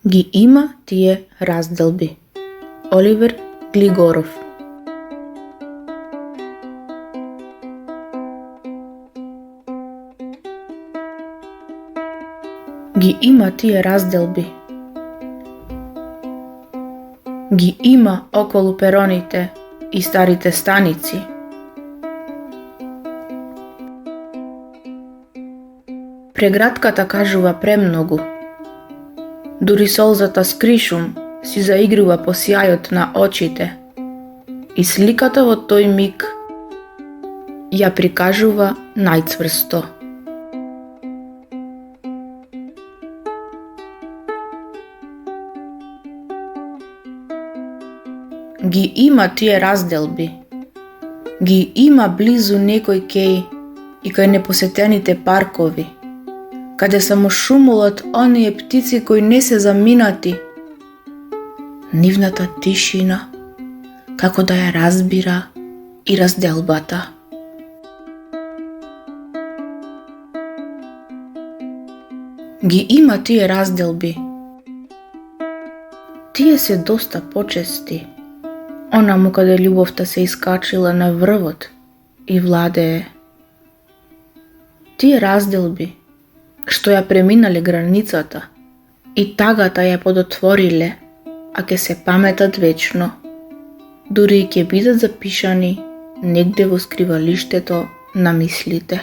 Ги има тие разделби. Оливер Глигоров. Ги има тие разделби. Ги има околу пероните и старите станици. Прегратката кажува премногу. Дури солзата скришум си заигрува по сјајот на очите и сликата во тој миг ја прикажува најцврсто. Ги има тие разделби. Ги има близу некој кеј и кај непосетените паркови, каде само шумолат оние птици кои не се заминати. Нивната тишина, како да ја разбира и разделбата. Ги има тие разделби. Тие се доста почести. Онаму каде љубовта се искачила на врвот и владее. Тие разделби што ја преминале границата и тагата ја подотвориле, а ке се паметат вечно, дури и ќе бидат запишани негде во скривалиштето на мислите.